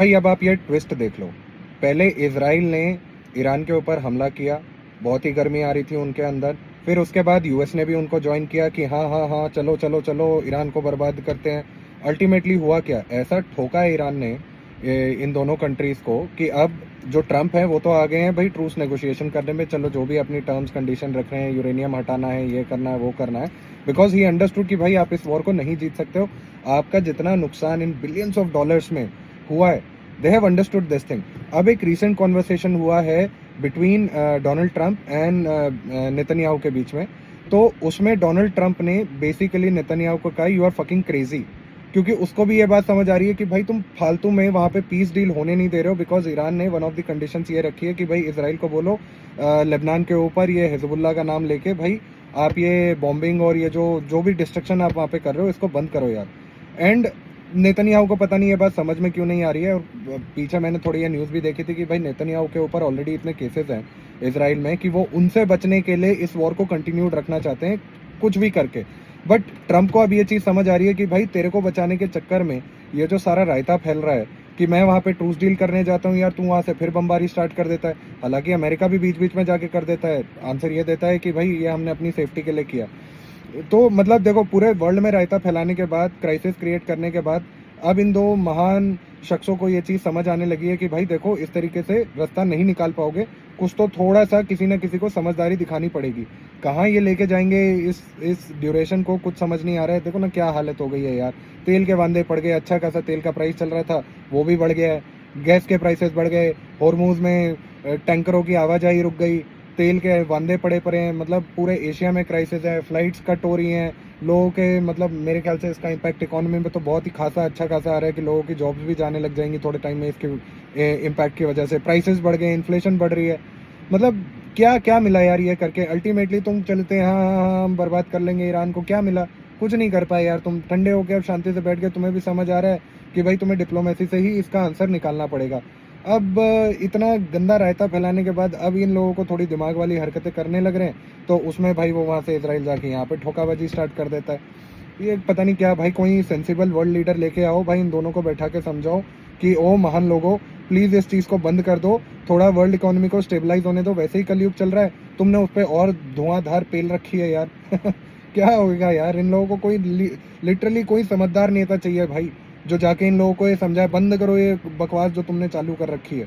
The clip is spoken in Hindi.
भाई अब आप ये ट्विस्ट देख लो। पहले इजराइल ने ईरान के ऊपर हमला किया, बहुत ही गर्मी आ रही थी उनके अंदर। फिर उसके बाद यूएस ने भी उनको ज्वाइन किया कि हाँ हाँ हाँ, चलो चलो चलो ईरान को बर्बाद करते हैं। अल्टीमेटली हुआ क्या, ऐसा ठोका है ईरान ने इन दोनों कंट्रीज को कि अब जो ट्रम्प है वो तो आ गए हैं भाई ट्रूस नेगोशिएशन करने में। चलो जो भी अपनी टर्म्स कंडीशन रख रहे हैं, यूरेनियम हटाना है, ये करना है, वो करना है, बिकॉज ही अंडरस्टूड कि भाई आप इस वॉर को नहीं जीत सकते हो। आपका जितना नुकसान इन बिलियंस ऑफ डॉलर्स में हुआ है, they have understood this thing. अब एक रीसेंट कॉन्वर्सेशन हुआ है between Donald Trump and Netanyahu के बीच में। तो उसमें डोनाल्ड ट्रंप ने बेसिकली नेतन्याहू को कहा यू आर फकिंग क्रेजी, क्योंकि उसको भी ये बात समझ आ रही है कि भाई तुम फालतू में वहां पे पीस डील होने नहीं दे रहे हो। बिकॉज ईरान ने वन ऑफ द कंडीशंस ये रखी है कि भाई इसराइल को बोलो लेबनान के ऊपर ये हिजबुल्लाह का नाम लेके भाई आप ये बॉम्बिंग और ये जो जो भी डिस्ट्रक्शन आप वहां पे कर रहे हो इसको बंद करो यार। एंड नेतन्याहू को पता नहीं ये बात समझ में क्यों नहीं आ रही है। और पीछे मैंने थोड़ी ये न्यूज़ भी देखी थी कि भाई नेतन्याहू के ऊपर ऑलरेडी इतने केसेस हैं इसराइल में कि वो उनसे बचने के लिए इस वॉर को कंटिन्यूड रखना चाहते हैं कुछ भी करके। बट ट्रंप को अब ये चीज़ समझ आ रही है कि भाई तेरे को बचाने के चक्कर में ये जो सारा रायता फैल रहा है कि मैं वहाँ पे ट्रूस डील करने जाता हूँ यार, तू वहाँ से फिर बमबारी स्टार्ट कर देता है। हालांकि अमेरिका भी बीच बीच में जाके कर देता है, आंसर ये देता है कि भाई ये हमने अपनी सेफ्टी के लिए किया। तो मतलब देखो, पूरे वर्ल्ड में रायता फैलाने के बाद, क्राइसिस क्रिएट करने के बाद, अब इन दो महान शख्सों को ये चीज़ समझ आने लगी है कि भाई देखो इस तरीके से रास्ता नहीं निकाल पाओगे, कुछ तो थोड़ा सा किसी न किसी को समझदारी दिखानी पड़ेगी। कहाँ ये लेके जाएंगे इस ड्यूरेशन को कुछ समझ नहीं आ रहा है। देखो ना क्या हालत हो गई है यार, तेल के वांदे पड़ गए, अच्छा खासा तेल का प्राइस चल रहा था वो भी बढ़ गया है, गैस के प्राइसेस बढ़ गए, हॉर्मूज में टैंकरों की आवाजाही रुक गई, तेल के वांदे पड़े पड़े हैं। मतलब पूरे एशिया में क्राइसिस है, फ्लाइट्स कट हो रही हैं लोगों के। मतलब मेरे ख्याल से इसका इम्पैक्ट इकोनॉमी में तो बहुत ही खासा अच्छा खासा आ रहा है कि लोगों की जॉब्स भी जाने लग जाएंगी थोड़े टाइम में इसके इम्पैक्ट की वजह से। प्राइसेस बढ़ गए, इन्फ्लेशन बढ़ रही है। मतलब क्या क्या मिला यार ये करके? अल्टीमेटली तुम चलते हैं हाँ हाँ हाँ हम बर्बाद कर लेंगे ईरान को, क्या मिला? कुछ नहीं कर पाए यार। तुम ठंडे होकर अब शांति से बैठ गए, तुम्हें भी समझ आ रहा है कि भाई तुम्हें डिप्लोमेसी से ही इसका आंसर निकालना पड़ेगा। अब इतना गंदा रायता फैलाने के बाद अब इन लोगों को थोड़ी दिमाग वाली हरकतें करने लग रहे हैं, तो उसमें भाई वो वहाँ से इसराइल जाके यहाँ पे ठोकाबाजी स्टार्ट कर देता है। ये पता नहीं क्या भाई, कोई सेंसिबल वर्ल्ड लीडर लेके आओ भाई, इन दोनों को बैठा के समझाओ कि ओ महान लोगों, प्लीज़ इस चीज़ को बंद कर दो, थोड़ा वर्ल्ड इकोनॉमी को स्टेबलाइज होने दो। वैसे ही कलयुग चल रहा है, तुमने उस पर और धुआंधार पेल रखी है यार। क्या होगा यार? इन लोगों को कोई लिटरली कोई समझदार नेता चाहिए भाई, जो जाके इन लोगों को ये समझाए बंद करो ये बकवास जो तुमने चालू कर रखी है।